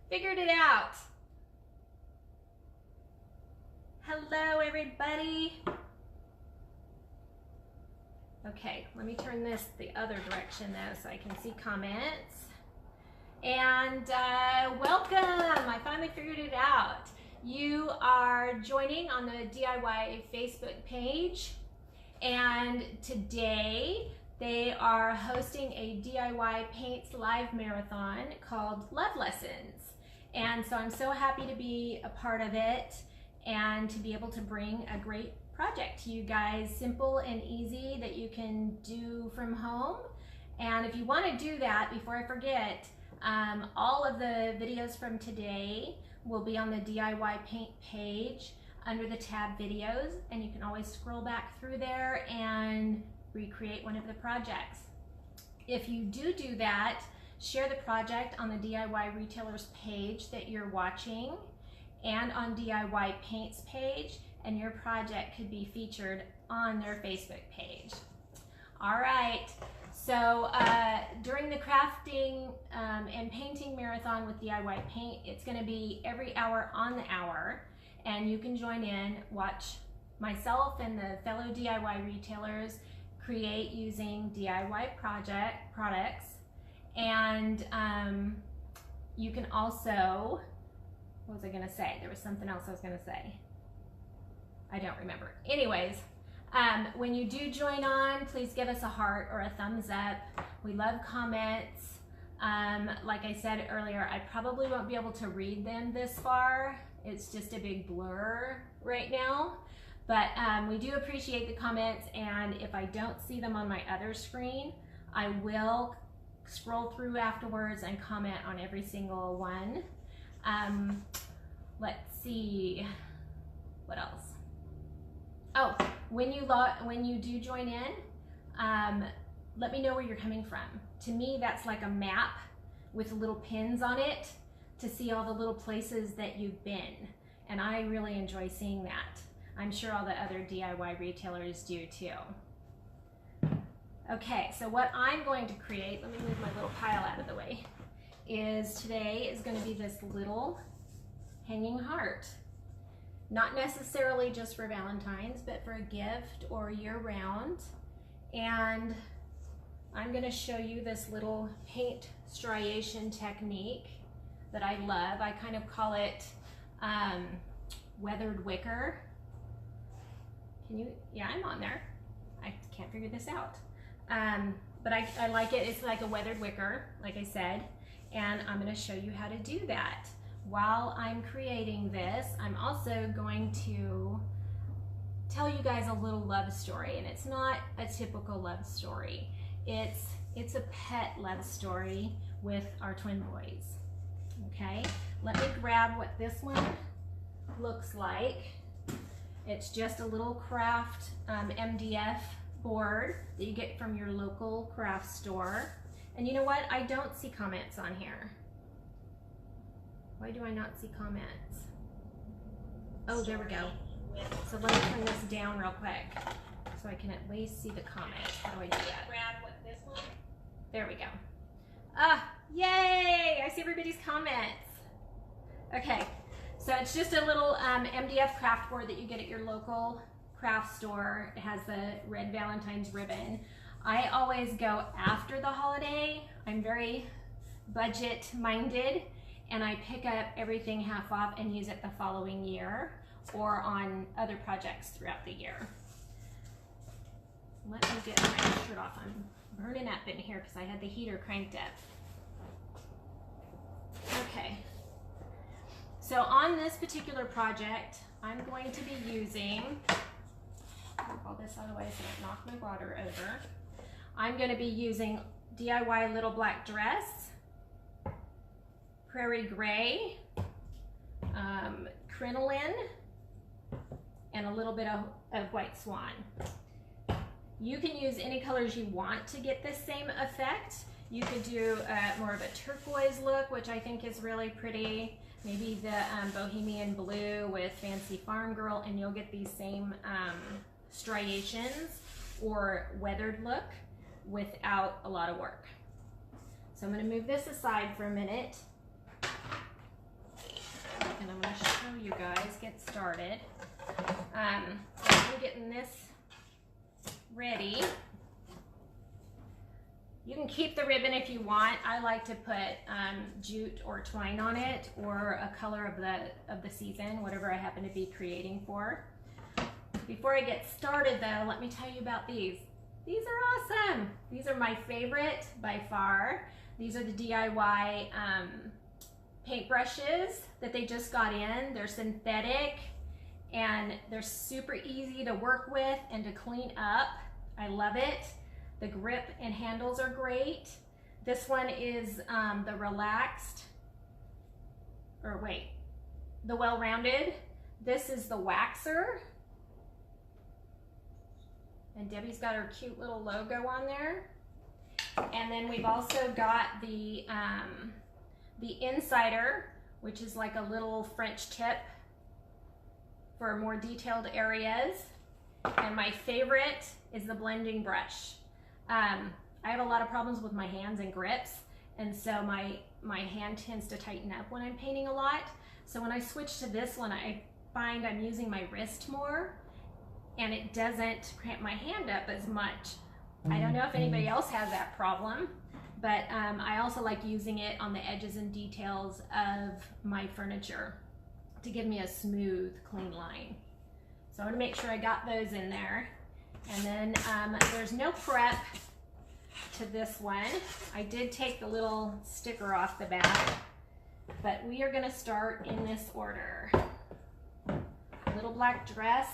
Figured it out. Hello, everybody. Okay, let me turn this the other direction though so I can see comments. And welcome, I finally figured it out. You are joining on the DIY Facebook page, and today they are hosting a DIY Paints live marathon called Love Lessons. And so I'm so happy to be a part of it and to be able to bring a great project to you guys, simple and easy that you can do from home. And if you want to do that, before I forget, all of the videos from today will be on the DIY Paint page under the tab videos, and you can always scroll back through there and recreate one of the projects. If you do that, share the project on the DIY retailers page that you're watching and on DIY Paint's page, and your project could be featured on their Facebook page. All right, so during the crafting and painting marathon with DIY Paint, it's going to be every hour on the hour, and you can join in, watch myself and the fellow DIY retailers create using DIY products. And you can also, what was I going to say? There was something else I was going to say. I don't remember. Anyways, when you do join on, please give us a heart or a thumbs up. We love comments. Like I said earlier, I probably won't be able to read them this far. It's just a big blur right now. But we do appreciate the comments, and if I don't see them on my other screen, I will scroll through afterwards and comment on every single one. Let's see, what else? Oh, when you do join in, let me know where you're coming from. To me, that's like a map with little pins on it to see all the little places that you've been, and I really enjoy seeing that. I'm sure all the other DIY retailers do too. Okay, so what I'm going to create, let me move my little pile out of the way, is today is going to be this little hanging heart. Not necessarily just for Valentine's, but for a gift or year-round. And I'm going to show you this little paint striation technique that I love. I kind of call it weathered wicker. Can you, yeah, I'm on there. I can't figure this out. But I like it. It's like a weathered wicker, like I said, and I'm going to show you how to do that. While I'm creating this, I'm also going to tell you guys a little love story, and it's not a typical love story. It's a pet love story with our twin boys. Okay, let me grab what this one looks like. It's just a little craft MDF board that you get from your local craft store. And you know what? I don't see comments on here. Why do I not see comments? Oh, there we go. So let me turn this down real quick so I can at least see the comments. How do I do that? Grab what this one? There we go. Ah, yay! I see everybody's comments. Okay. So it's just a little MDF craft board that you get at your local craft store. It has the red Valentine's ribbon. I always go after the holiday. I'm very budget minded, and I pick up everything half off and use it the following year or on other projects throughout the year. Let me get my shirt off. I'm burning up in here because I had the heater cranked up. Okay. So on this particular project, I'm going to be using, move all this out of the way so I don't knock my water over. I'm going to be using DIY Little Black Dress, Prairie Gray, Crinoline, and a little bit of White Swan. You can use any colors you want to get this same effect. You could do more of a turquoise look, which I think is really pretty. Maybe the Bohemian Blue with Fancy Farm Girl, and you'll get these same striations or weathered look without a lot of work. So I'm going to move this aside for a minute. and I'm going to show you guys, get started. I'm getting this ready. You can keep the ribbon if you want. I like to put jute or twine on it, or a color of the season, whatever I happen to be creating for. Before I get started though, let me tell you about these. These are awesome. These are my favorite by far. These are the DIY paintbrushes that they just got in. They're synthetic and they're super easy to work with and to clean up. I love it. The grip and handles are great. This one is the relaxed, or wait, the well-rounded. This is the waxer. And Debbie's got her cute little logo on there. And then we've also got the insider, which is like a little French tip for more detailed areas. And my favorite is the blending brush. I have a lot of problems with my hands and grips, and so my hand tends to tighten up when I'm painting a lot. So when I switch to this one, I find I'm using my wrist more, and it doesn't cramp my hand up as much. I don't know if anybody else has that problem, but I also like using it on the edges and details of my furniture to give me a smooth, clean line. So I want to make sure I got those in there. And then there's no prep to this one. I did take the little sticker off the back, but we are going to start in this order. Little black dress.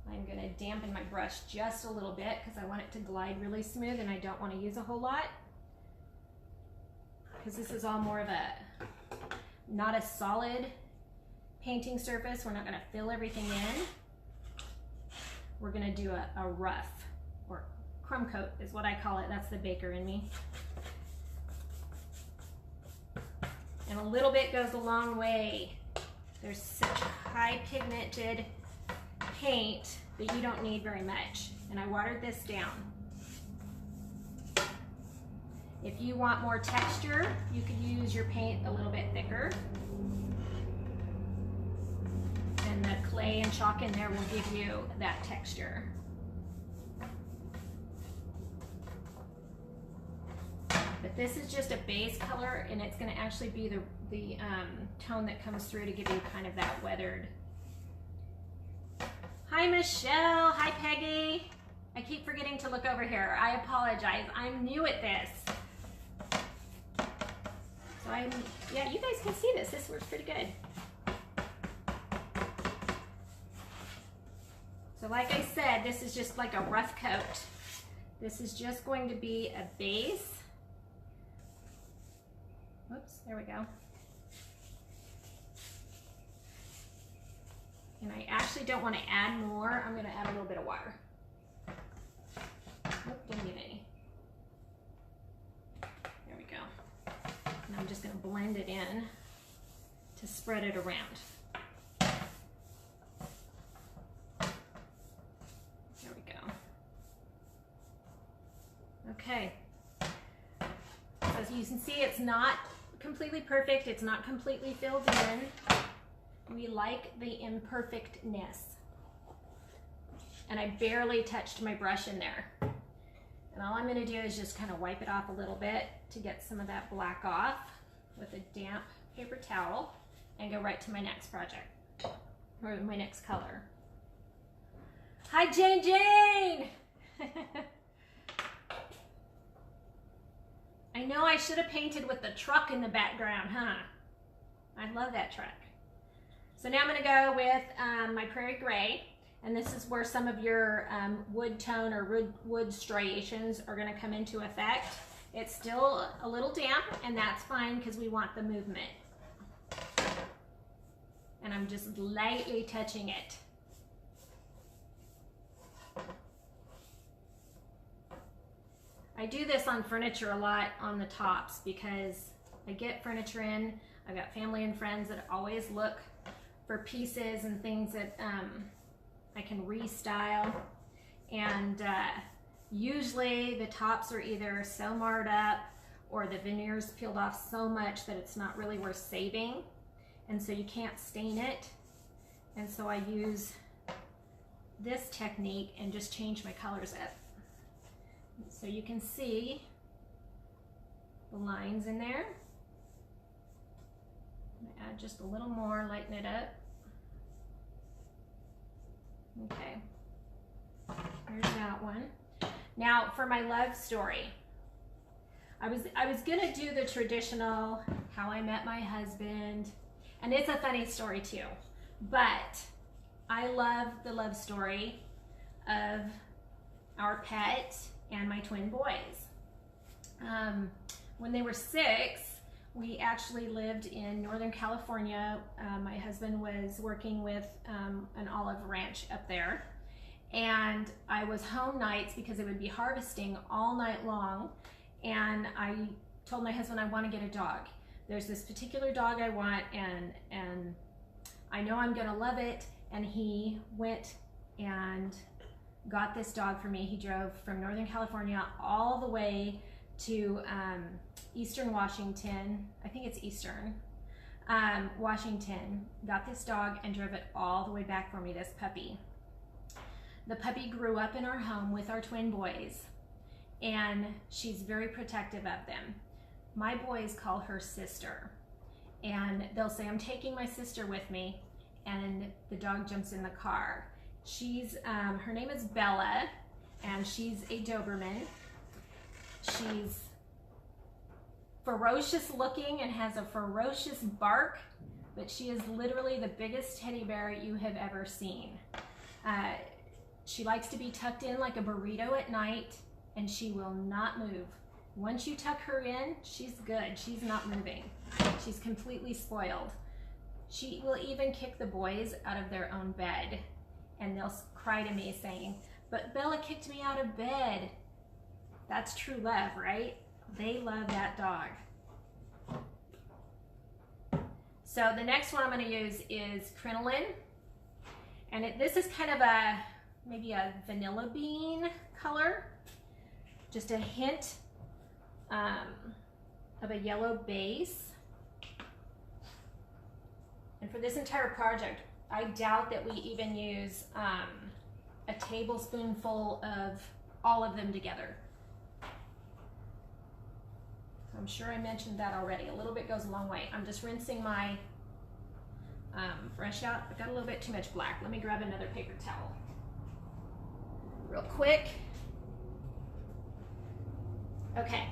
I'm going to dampen my brush just a little bit because I want it to glide really smooth, and I don't want to use a whole lot because this is all more of a not a solid painting surface. We're not going to fill everything in. We're going to do a rough, or crumb coat is what I call it. That's the baker in me. And a little bit goes a long way. There's such high pigmented paint that you don't need very much. And I watered this down. If you want more texture, you could use your paint a little bit thicker. And the clay and chalk in there will give you that texture. But this is just a base color, and it's going to actually be the tone that comes through to give you kind of that weathered. Hi Michelle, hi Peggy. I keep forgetting to look over here. I apologize. I'm new at this. So yeah, you guys can see this. This works pretty good. So like I said, this is just like a rough coat. This is just going to be a base. Whoops, there we go. And I actually don't want to add more. I'm going to add a little bit of water. Nope, didn't get any. There we go. And I'm just going to blend it in to spread it around. There we go. Okay. So as you can see, it's not completely perfect. It's not completely filled in. We like the imperfectness. And I barely touched my brush in there. And all I'm going to do is just kind of wipe it off a little bit to get some of that black off with a damp paper towel and go right to my next project, or my next color. Hi Jane Jane! I know I should have painted with the truck in the background, huh? I love that truck. So now I'm going to go with my Prairie Gray, and this is where some of your wood tone or wood striations are going to come into effect. It's still a little damp, and that's fine because we want the movement. And I'm just lightly touching it. I do this on furniture a lot on the tops because I get furniture in. I've got family and friends that always look for pieces and things that I can restyle. And Usually the tops are either so marred up or the veneer's peeled off so much that it's not really worth saving, and so you can't stain it. And so I use this technique and just change my colors up. So you can see the lines in there. Add just a little more, lighten it up. Okay, there's that one. Now for my love story, I was gonna do the traditional how I met my husband, and it's a funny story too, but I love the love story of our pet and my twin boys. When they were 6, we actually lived in Northern California. My husband was working with an olive ranch up there, and I was home nights because it would be harvesting all night long, and I told my husband I want to get a dog. There's this particular dog I want, and I know I'm gonna love it, and he went and got this dog for me. He drove from Northern California all the way to Eastern Washington, I think it's Eastern Washington, got this dog and drove it all the way back for me, this puppy. The puppy grew up in our home with our twin boys, and she's very protective of them. My boys call her sister, and they'll say, I'm taking my sister with me, and the dog jumps in the car. She's, her name is Bella, and she's a Doberman. She's ferocious looking and has a ferocious bark, but she is literally the biggest teddy bear you have ever seen. She likes to be tucked in like a burrito at night, and she will not move. Once you tuck her in, she's good. She's not moving. She's completely spoiled. She will even kick the boys out of their own bed, and they'll cry to me saying, but Bella kicked me out of bed. That's true love, right? They love that dog. So the next one I'm going to use is crinoline, and this is kind of maybe a vanilla bean color, just a hint of a yellow base. And for this entire project, I doubt that we even use a tablespoonful of all of them together. I'm sure I mentioned that already. A little bit goes a long way. I'm just rinsing my brush out. I've got a little bit too much black. Let me grab another paper towel real quick. Okay,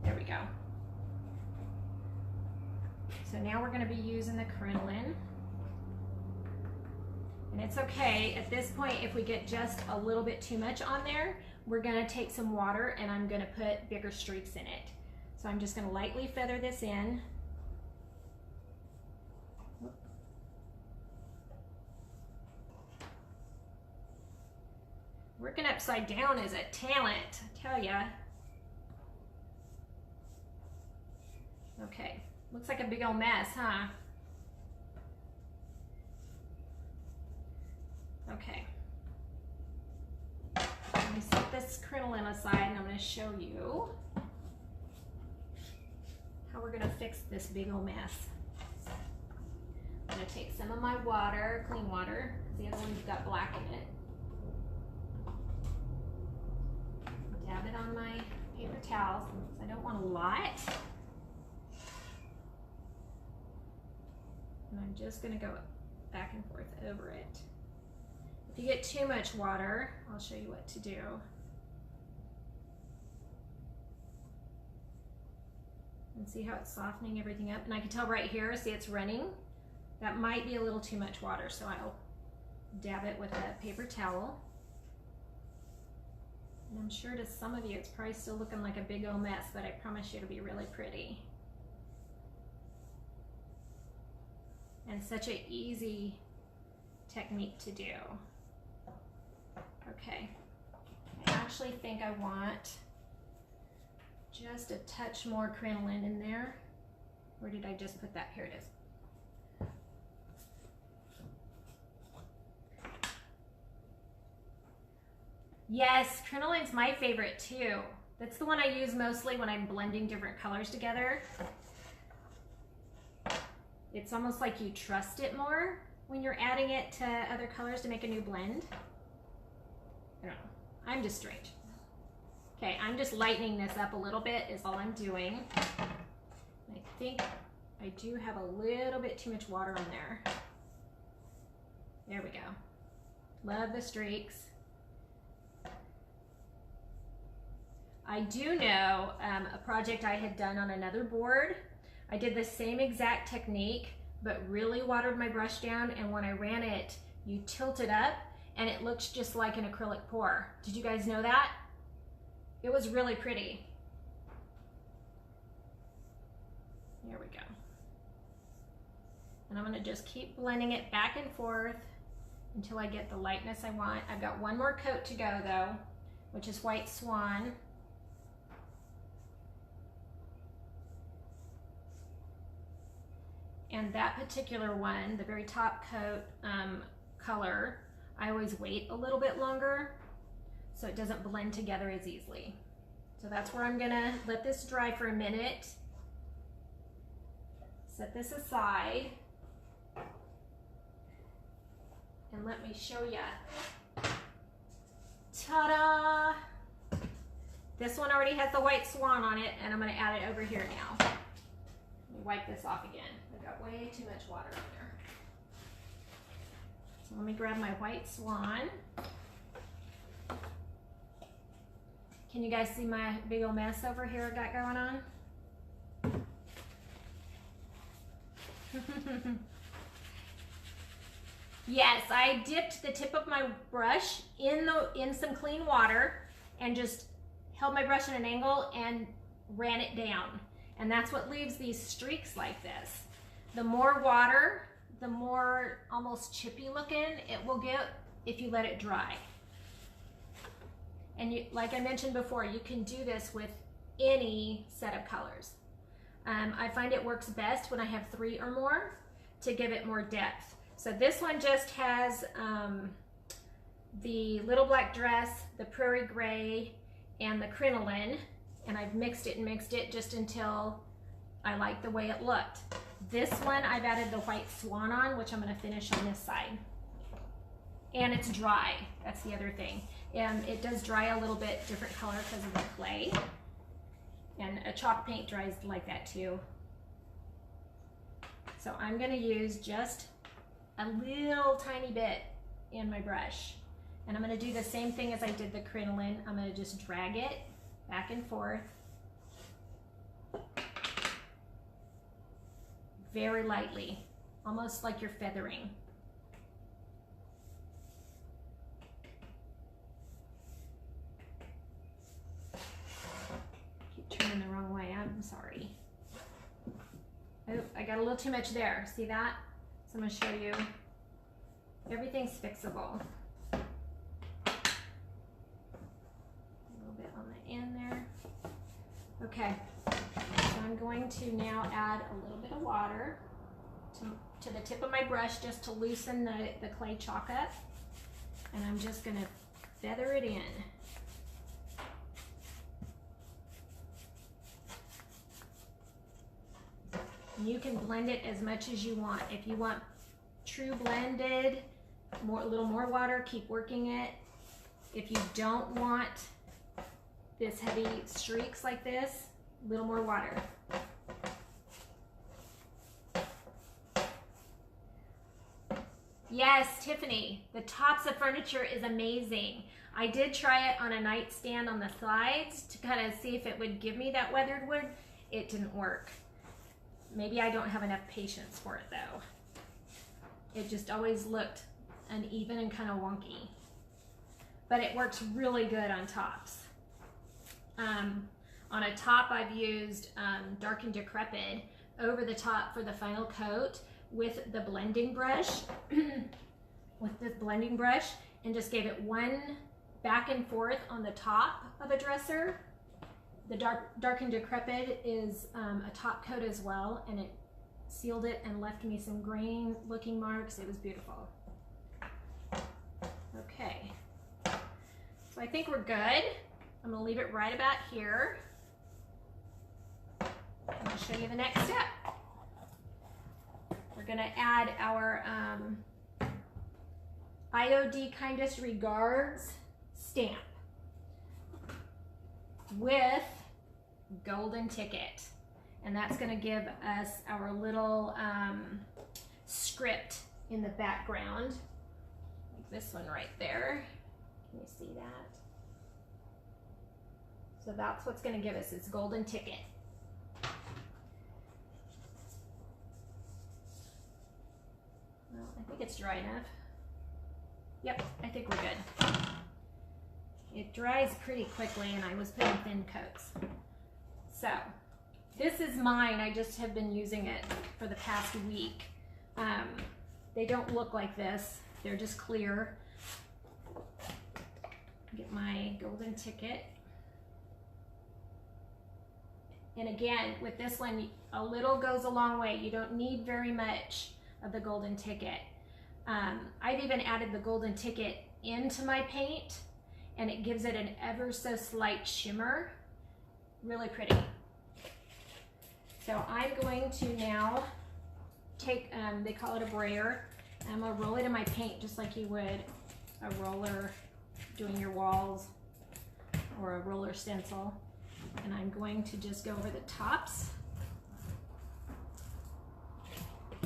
there we go. So now we're going to be using the crinoline. And it's okay at this point if we get just a little bit too much on there. We're going to take some water and I'm going to put bigger streaks in it. So I'm just going to lightly feather this in. Working upside down is a talent, I tell ya. Okay, looks like a big old mess, huh? Okay. Let me set this crinoline aside and I'm going to show you how we're going to fix this big old mess. I'm going to take some of my water, clean water, because the other one's got black in it. Dab it on my paper towels, since I don't want a lot. And I'm just going to go back and forth over it. If you get too much water, I'll show you what to do. And see how it's softening everything up? And I can tell right here, see it's running. That might be a little too much water, so I'll dab it with a paper towel. And I'm sure to some of you it's probably still looking like a big old mess, but I promise you it'll be really pretty. And such an easy technique to do. Okay, I actually think I want just a touch more crinoline in there. Where did I just put that? Here it is. Yes, crinoline's my favorite too. That's the one I use mostly when I'm blending different colors together. It's almost like you trust it more when you're adding it to other colors to make a new blend. I don't know. I'm just strange. Okay, I'm just lightening this up a little bit is all I'm doing. I think I do have a little bit too much water in there. There we go. Love the streaks. I do know a project I had done on another board. I did the same exact technique, but really watered my brush down, and when I ran it, you tilt it up and it looks just like an acrylic pour. Did you guys know that? It was really pretty. There we go. And I'm gonna just keep blending it back and forth until I get the lightness I want. I've got one more coat to go though, which is White Swan. And that particular one, the very top coat color, I always wait a little bit longer so it doesn't blend together as easily. So that's where I'm gonna let this dry for a minute. Set this aside. And let me show you. Ta-da! This one already has the White Swan on it, and I'm gonna add it over here now. Let me wipe this off again. I got way too much water in there. So let me grab my White Swan. Can you guys see my big old mess over here I got going on? Yes, I dipped the tip of my brush in some clean water and just held my brush at an angle and ran it down. And that's what leaves these streaks like this. The more water, the more almost chippy looking it will get if you let it dry. And you, like I mentioned before, you can do this with any set of colors. I find it works best when I have 3 or more to give it more depth. So this one just has the Little Black Dress, the Prairie Gray, and the crinoline, and I've mixed it just until I like the way it looked. This one I've added the White Swan on, which I'm going to finish on this side. And it's dry, that's the other thing. And it does dry a little bit different color because of the clay. And a chalk paint dries like that too. So I'm going to use just a little tiny bit in my brush. And I'm going to do the same thing as I did the crinoline. I'm going to just drag it back and forth. Very lightly, almost like you're feathering. Keep turning the wrong way, I'm sorry. Oh, I got a little too much there, see that? So I'm gonna show you, everything's fixable. A little bit on the end there. Okay. So I'm going to now add a little bit of water to the tip of my brush just to loosen the clay chalk up. And I'm just going to feather it in. And you can blend it as much as you want. If you want true blended, a little more water, keep working it. If you don't want this heavy streaks like this, a little more water. Yes, Tiffany, the tops of furniture is amazing. I did try it on a nightstand on the sides to kind of see if it would give me that weathered wood. It didn't work. Maybe I don't have enough patience for it though. It just always looked uneven and kind of wonky. But it works really good on tops. On a top, I've used Dark and Decrepit over the top for the final coat with the blending brush, and just gave it one back and forth on the top of a dresser. The Dark and Decrepit is a top coat as well, and it sealed it and left me some grain looking marks. It was beautiful. Okay. So I think we're good. I'm gonna leave it right about here. And I'll show you the next step. We're gonna add our IOD Kindest Regards stamp with golden ticket. And that's gonna give us our little script in the background. Like this one right there. Can you see that? So that's what's gonna give us its golden ticket. Well, I think it's dry enough. Yep, I think we're good. It dries pretty quickly and I was putting thin coats. So, this is mine. I just have been using it for the past week. They don't look like this. They're just clear. Get my golden ticket. And again, with this one, a little goes a long way. You don't need very much of the golden ticket. I've even added the golden ticket into my paint, and it gives it an ever so slight shimmer. Really pretty. So I'm going to now take, they call it a brayer, and I'm gonna roll it in my paint just like you would a roller doing your walls or a roller stencil. And I'm going to just go over the tops.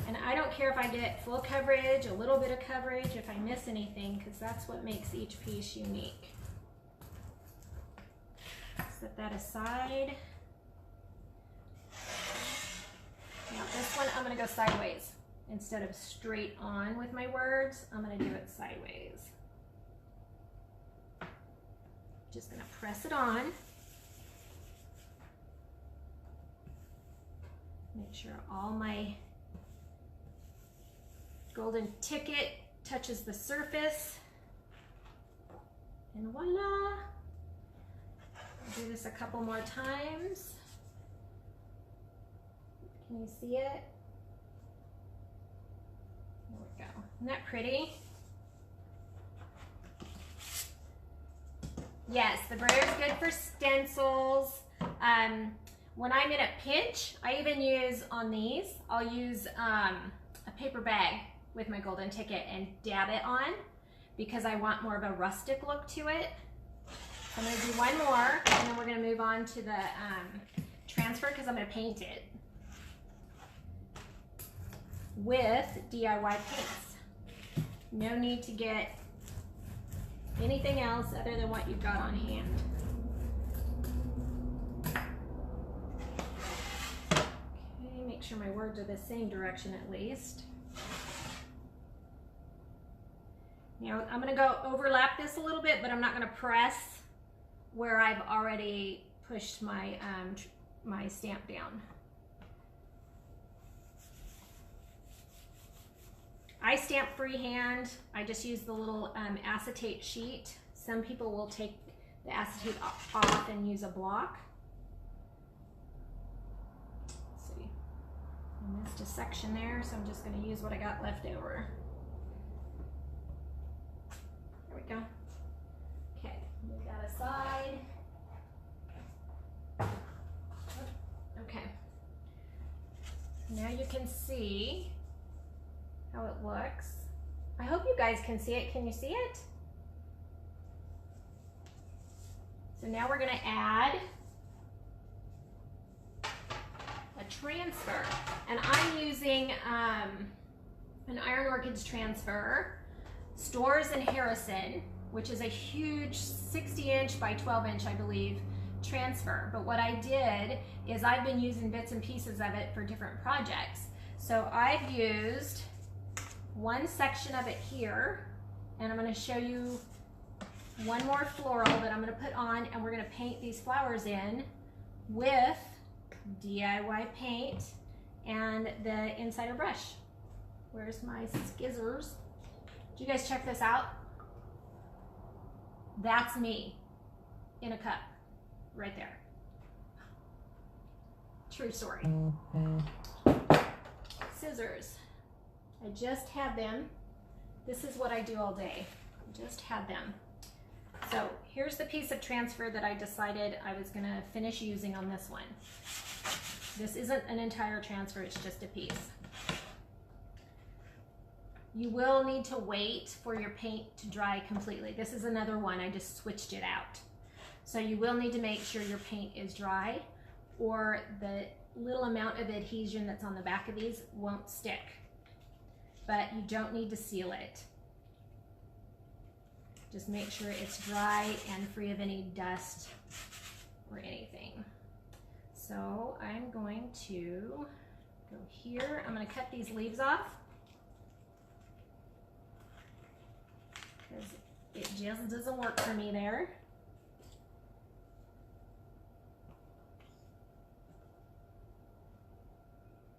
And I don't care if I get full coverage, a little bit of coverage, if I miss anything, because that's what makes each piece unique. Set that aside. Now this one, I'm gonna go sideways. Instead of straight on with my words, I'm gonna do it sideways. Just gonna press it on. Make sure all my golden ticket touches the surface. And voila! I'll do this a couple more times. Can you see it? There we go. Isn't that pretty? Yes, the brayer is good for stencils. When I'm in a pinch, I even use on these, I'll use a paper bag with my golden ticket and dab it on because I want more of a rustic look to it. I'm gonna do one more and then we're gonna move on to the transfer because I'm gonna paint it with DIY paints. No need to get anything else other than what you've got on hand. Okay, make sure my words are the same direction at least. Now I'm gonna go overlap this a little bit, but I'm not gonna press where I've already pushed my, my stamp down. I stamp freehand. I just use the little acetate sheet. Some people will take the acetate off and use a block. Let's see. I missed a section there, so I'm just going to use what I got left over. There we go. Okay, move that aside. Okay. Now you can see how it looks. I hope you guys can see it. Can you see it? So now we're going to add a transfer. And I'm using an Iron Orchids transfer, Stores in Harrison, which is a huge 60-inch by 12-inch, I believe, transfer. But what I did is I've been using bits and pieces of it for different projects. So I've used one section of it here, and I'm going to show you one more floral that I'm going to put on, and we're going to paint these flowers in with DIY paint and the insider brush. Where's my skizzers? Did you guys check this out? That's me in a cup right there. True story. Scissors. I just had them. This is what I do all day. I just had them. So here's the piece of transfer that I decided I was gonna finish using on this one. This isn't an entire transfer, it's just a piece. You will need to wait for your paint to dry completely. This is another one, I just switched it out. So you will need to make sure your paint is dry, or the little amount of adhesion that's on the back of these won't stick. But you don't need to seal it. Just make sure it's dry and free of any dust or anything. So I'm going to go here. I'm going to cut these leaves off because it just doesn't work for me there.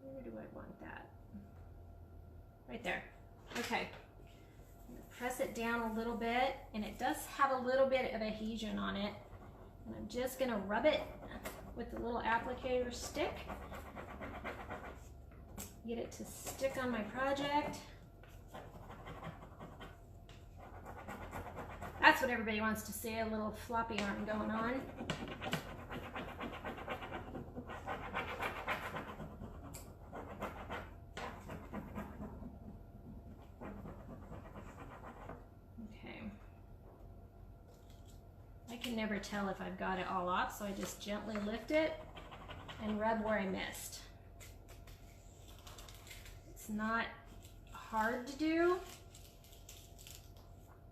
Where do I want that? Right there. Okay. I'm going to press it down a little bit, and it does have a little bit of adhesion on it. And I'm just going to rub it with the little applicator stick. Get it to stick on my project. That's what everybody wants to see, a little floppy arm going on. I can never tell if I've got it all off, so I just gently lift it and rub where I missed. It's not hard to do,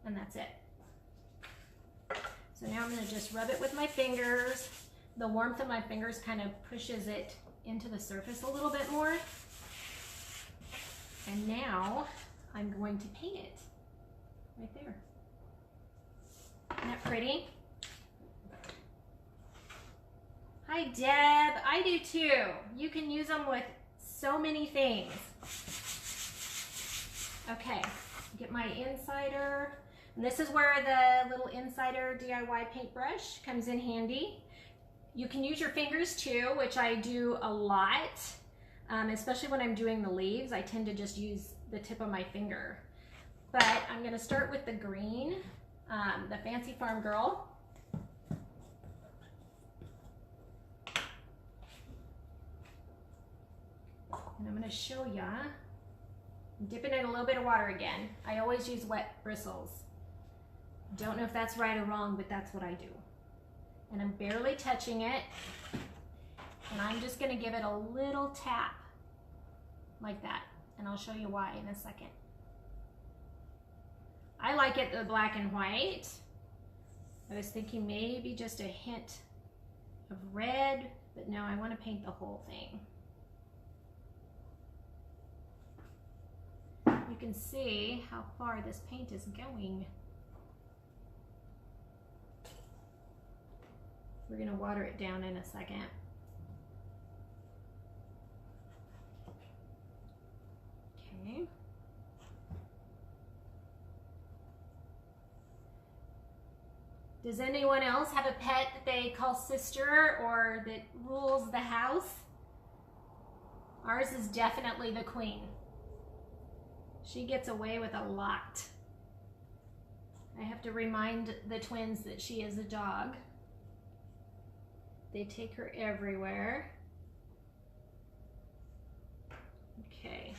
and that's it. So now I'm going to just rub it with my fingers. The warmth of my fingers kind of pushes it into the surface a little bit more. And now I'm going to paint it right there. Isn't that pretty? Hi Deb, I do too. You can use them with so many things. Okay, get my insider. And this is where the little insider DIY paintbrush comes in handy. You can use your fingers too, which I do a lot, especially when I'm doing the leaves. I tend to just use the tip of my finger. But I'm gonna start with the green, the Fancy Farm Girl. And I'm going to show ya. I'm dipping in a little bit of water again. I always use wet bristles. Don't know if that's right or wrong, but that's what I do. And I'm barely touching it. And I'm just going to give it a little tap like that. And I'll show you why in a second. I like it the black and white. I was thinking maybe just a hint of red, but no, I want to paint the whole thing. You can see how far this paint is going. We're going to water it down in a second. Okay. Does anyone else have a pet that they call sister or that rules the house? Ours is definitely the queen. She gets away with a lot. I have to remind the twins that she is a dog. They take her everywhere. Okay.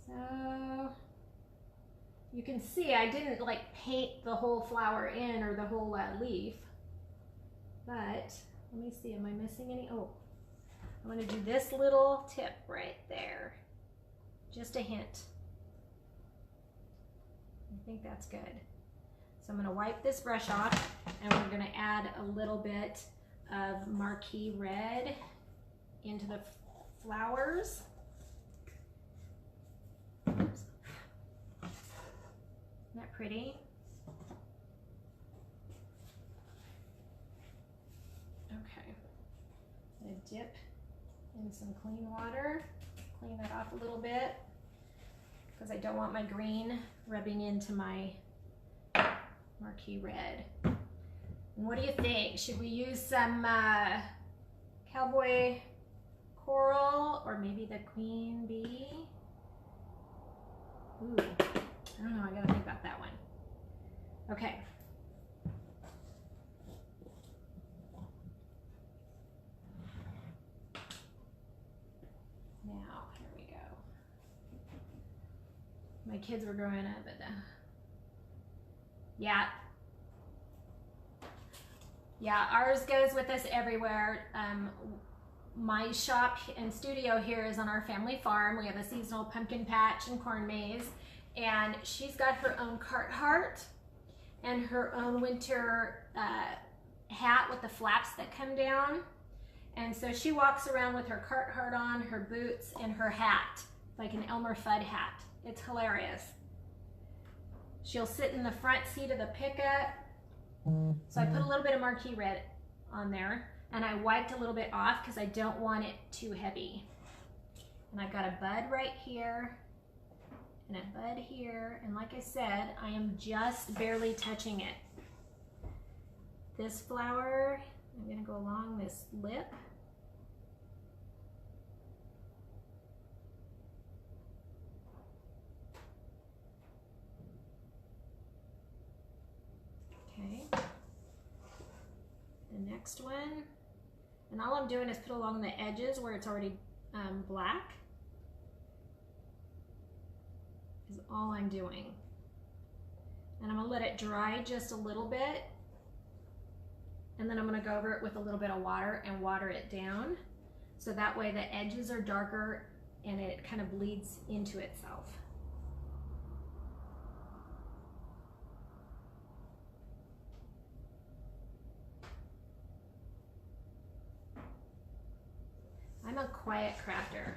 So you can see I didn't like paint the whole flower in or the whole leaf. But let me see, am I missing any? Oh, I'm going to do this little tip right there. Just a hint. I think that's good. So I'm going to wipe this brush off and we're going to add a little bit of marquee red into the flowers. Oops. Isn't that pretty? Okay. I'm going to dip in some clean water. Clean that off a little bit because I don't want my green rubbing into my marquee red. And what do you think? Should we use some cowboy coral or maybe the queen bee? Ooh, I don't know, I gotta think about that one. Okay. Now, here we go. My kids were growing up, but yeah. Yeah, ours goes with us everywhere. My shop and studio here is on our family farm. We have a seasonal pumpkin patch and corn maze, and she's got her own cart heart and her own winter hat with the flaps that come down. And so she walks around with her cart heart on, her boots, and her hat, like an Elmer Fudd hat. It's hilarious. She'll sit in the front seat of the pickup. So I put a little bit of marquee red on there, and I wiped a little bit off because I don't want it too heavy. And I've got a bud right here and a bud here, and like I said, I am just barely touching it. This flower, I'm gonna go along this lip. Okay, the next one, and all I'm doing is put along the edges where it's already black, is all I'm doing. And I'm gonna let it dry just a little bit, and then I'm gonna go over it with a little bit of water and water it down, so that way the edges are darker and it kind of bleeds into itself. I'm a quiet crafter.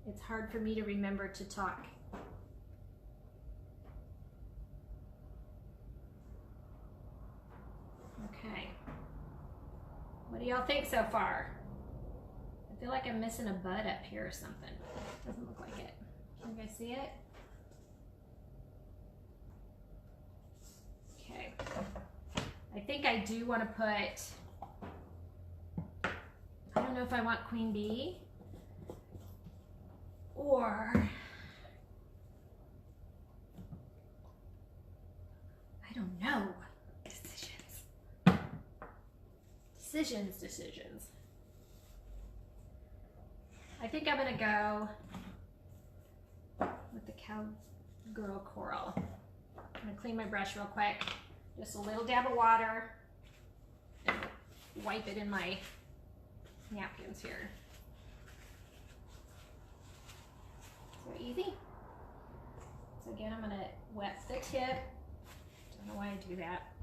It's hard for me to remember to talk. Okay. What do y'all think so far? I feel like I'm missing a bud up here or something. Doesn't look like it. Can you guys see it? Okay. I think I do want to put, I don't know if I want Queen Bee or I don't know. Decisions. I think I'm gonna go with the Cowgirl Coral. I'm gonna clean my brush real quick. Just a little dab of water and wipe it in my napkins here. So easy. So again, I'm gonna wet the tip. Don't know why I do that.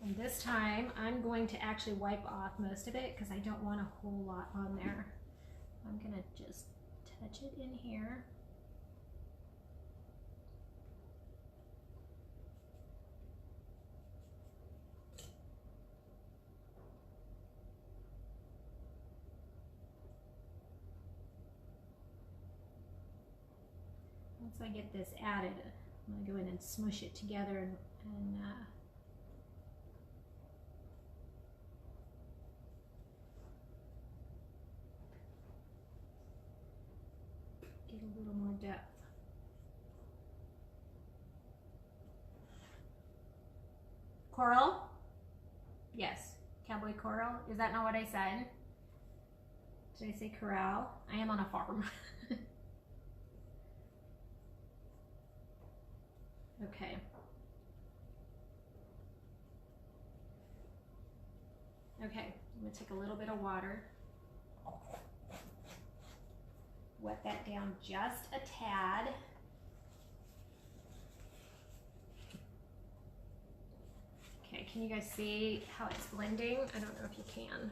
And this time, I'm going to actually wipe off most of it because I don't want a whole lot on there. I'm gonna just touch it in here. Once I get this added, I'm gonna go in and smush it together and get a little more depth. Coral? Yes, cowboy coral. Is that not what I said? Did I say corral? I am on a farm. Okay. Okay, I'm gonna take a little bit of water. Wet that down just a tad. Okay, can you guys see how it's blending? I don't know if you can.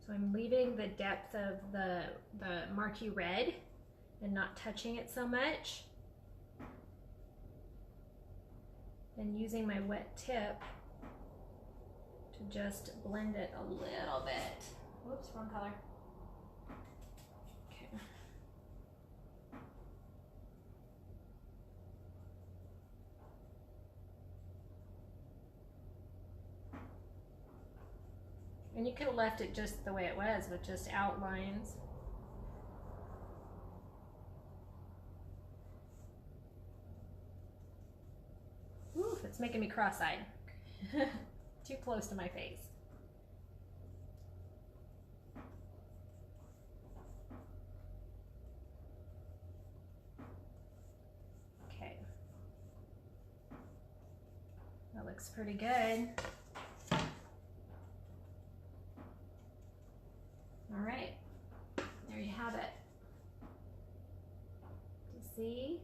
So I'm leaving the depth of the marquee red and not touching it so much. And using my wet tip to just blend it a little bit. Whoops, wrong color. Okay. And you could have left it just the way it was with just outlines. it's making me cross-eyed. Too close to my face. Okay. That looks pretty good. All right, there you have it. You see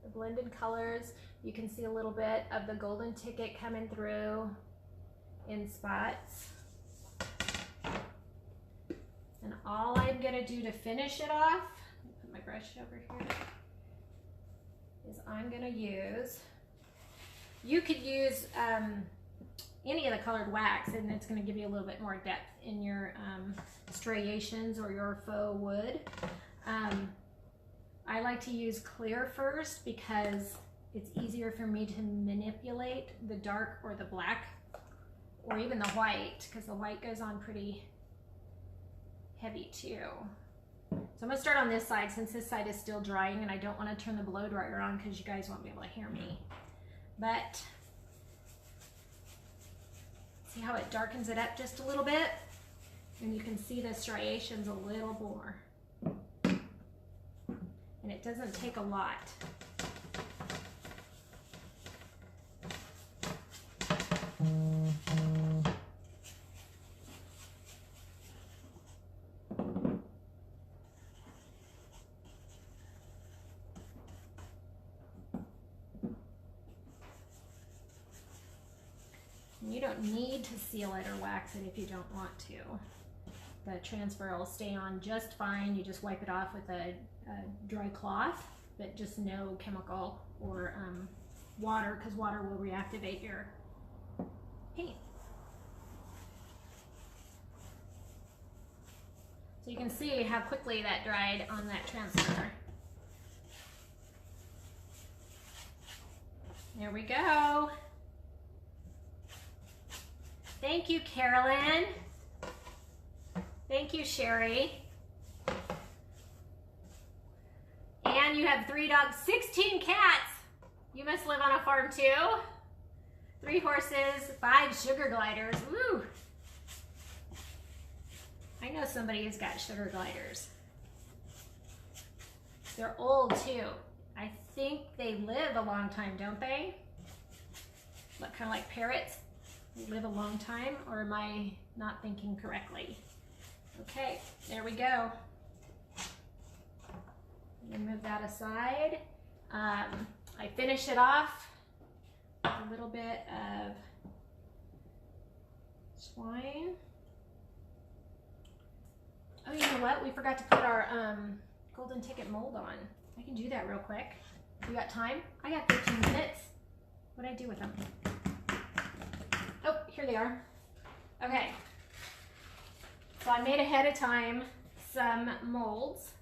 the blended colors. You can see a little bit of the golden ticket coming through in spots. And all I'm gonna do to finish it off, put my brush over here, is I'm gonna use, you could use any of the colored wax, and it's going to give you a little bit more depth in your striations or your faux wood. I like to use clear first because it's easier for me to manipulate the dark or the black or even the white, because the white goes on pretty heavy too. So I'm going to start on this side since this side is still drying, and I don't want to turn the blow dryer on because you guys won't be able to hear me. But see how it darkens it up just a little bit? And you can see the striations a little more. And it doesn't take a lot. You don't need to seal it or wax it if you don't want to. The transfer will stay on just fine. You just wipe it off with a dry cloth, but just no chemical or water, because water will reactivate your paint. So you can see how quickly that dried on that transfer. There we go. Thank you, Carolyn. Thank you, Sherry. And you have 3 dogs, 16 cats. You must live on a farm too. 3 horses, 5 sugar gliders. Woo! I know somebody who's got sugar gliders. They're old too. I think they live a long time, don't they? Look, kind of like parrots. Live a long time, or am I not thinking correctly? Okay, there we go. I'm gonna move that aside. I finish it off with a little bit of twine. Oh, you know what? We forgot to put our golden ticket mold on. I can do that real quick. You got time? I got 15 minutes. What'd I do with them? Oh, here they are. Okay. So I made ahead of time some molds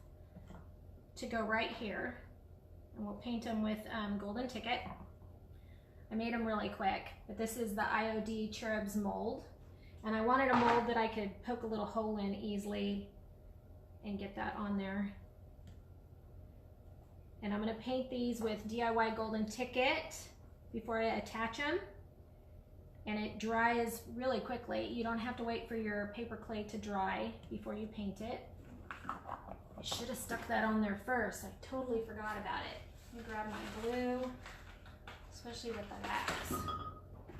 to go right here. And we'll paint them with golden ticket. I made them really quick, but this is the IOD Cherubs mold. And I wanted a mold that I could poke a little hole in easily and get that on there. And I'm gonna paint these with DIY golden ticket before I attach them. And it dries really quickly. You don't have to wait for your paper clay to dry before you paint it. I should have stuck that on there first. I totally forgot about it. Let me grab my glue, especially with the wax.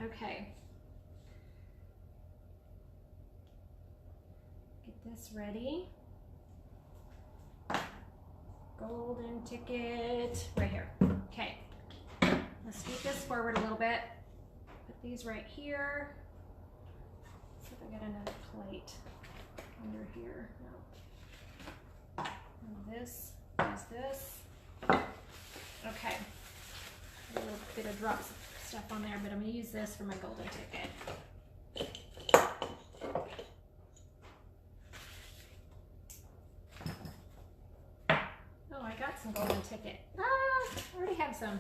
Okay. Get this ready. Golden ticket, right here. Okay. Let's scoot this forward a little bit. Put these right here. See if I get another plate under here. No. And this is this. Okay. A little bit of drops of stuff on there, but I'm going to use this for my golden ticket. Oh, I got some golden ticket. Ah, I already have some.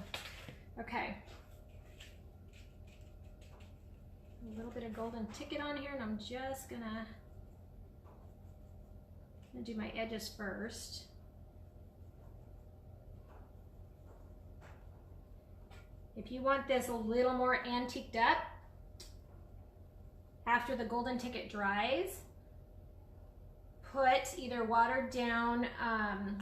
Okay. A little bit of golden ticket on here, and I'm just gonna do my edges first. If you want this a little more antiqued up, after the golden ticket dries, put either watered down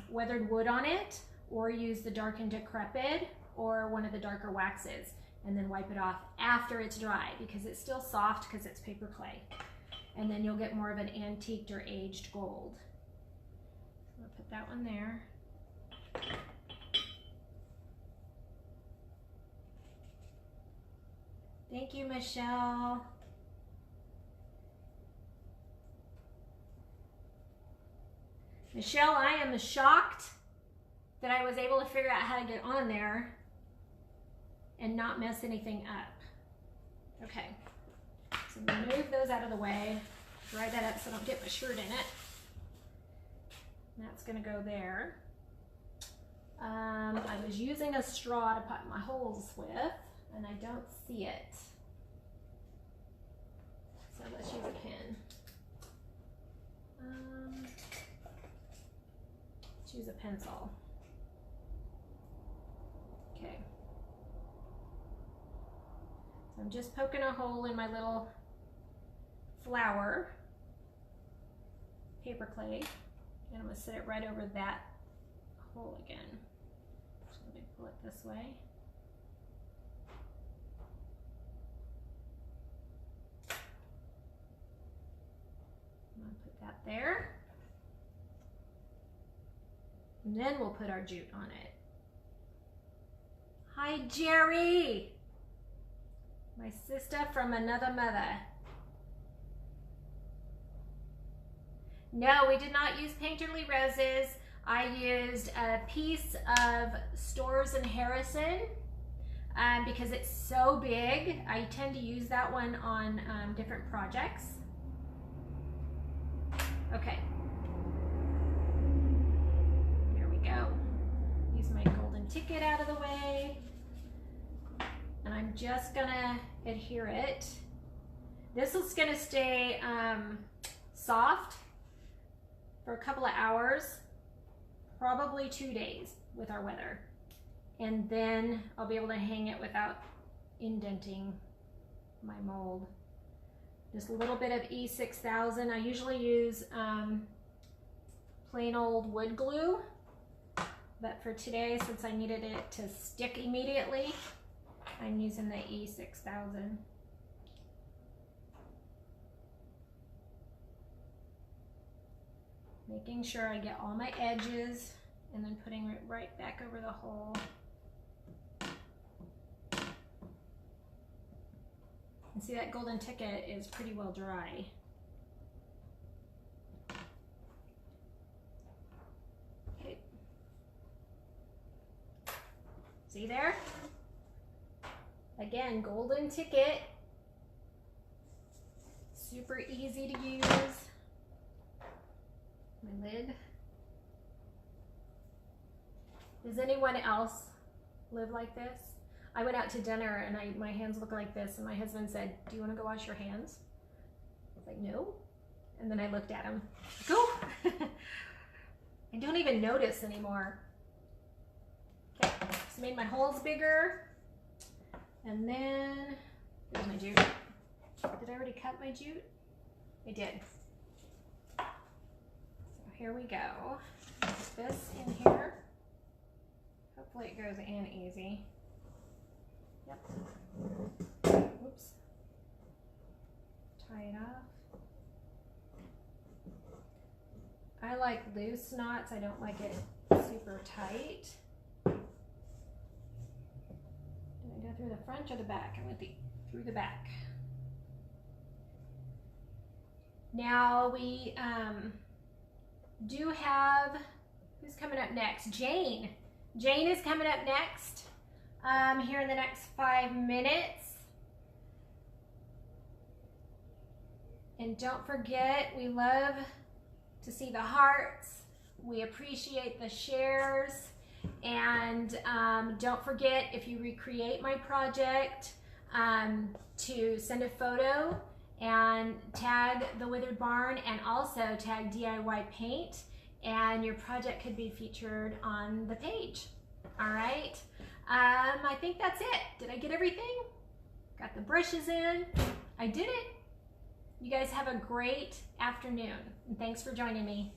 weathered wood on it, or use the dark and decrepit or one of the darker waxes, and then wipe it off after it's dry, because it's still soft because it's paper clay. And then you'll get more of an antiqued or aged gold. So I'll put that one there. Thank you, Michelle. Michelle, I am shocked that I was able to figure out how to get on there and not mess anything up. Okay, so move those out of the way. Dry that up so I don't get my shirt in it. That's gonna go there. I was using a straw to put my holes with, and I don't see it. So let's use a pin. Let's use a pencil. Okay. So I'm just poking a hole in my little flower paper clay, and I'm going to set it right over that hole again. So let me pull it this way. I'm going to put that there. And then we'll put our jute on it. Hi, Jerry! My sister from another mother. No, we did not use painterly roses. I used a piece of Storrs and Harrison because it's so big. I tend to use that one on different projects. Okay. There we go. Use my golden ticket out of the way. And I'm just gonna adhere it. This is gonna stay soft for a couple of hours, probably 2 days with our weather. And then I'll be able to hang it without indenting my mold. Just a little bit of E6000. I usually use plain old wood glue, but for today, since I needed it to stick immediately, I'm using the E6000. Making sure I get all my edges and then putting it right back over the hole. And see, that golden ticket is pretty well dry. Okay. See there? Again, golden ticket. Super easy to use. My lid. Does anyone else live like this? I went out to dinner and my hands look like this, and my husband said, "Do you want to go wash your hands?" I was like, "No." And then I looked at him. Go. I don't even notice anymore. Okay, just made my holes bigger. And then, there's my jute. Did I already cut my jute? I did. So here we go. Put this in here. Hopefully it goes in easy. Yep. Oops. Tie it off. I like loose knots. I don't like it super tight. Did I go through the front or the back? I went through the back. Now we do have, who's coming up next? Jane. Jane is coming up next here in the next 5 minutes. And don't forget, we love to see the hearts. We appreciate the shares. And don't forget, if you recreate my project, to send a photo and tag the Withered Barn, and also tag DIY Paint, and your project could be featured on the page. All right. I think that's it. Did I get everything? Got the brushes in. I did it. You guys have a great afternoon, and thanks for joining me.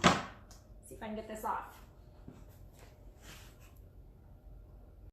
See if I can get this off.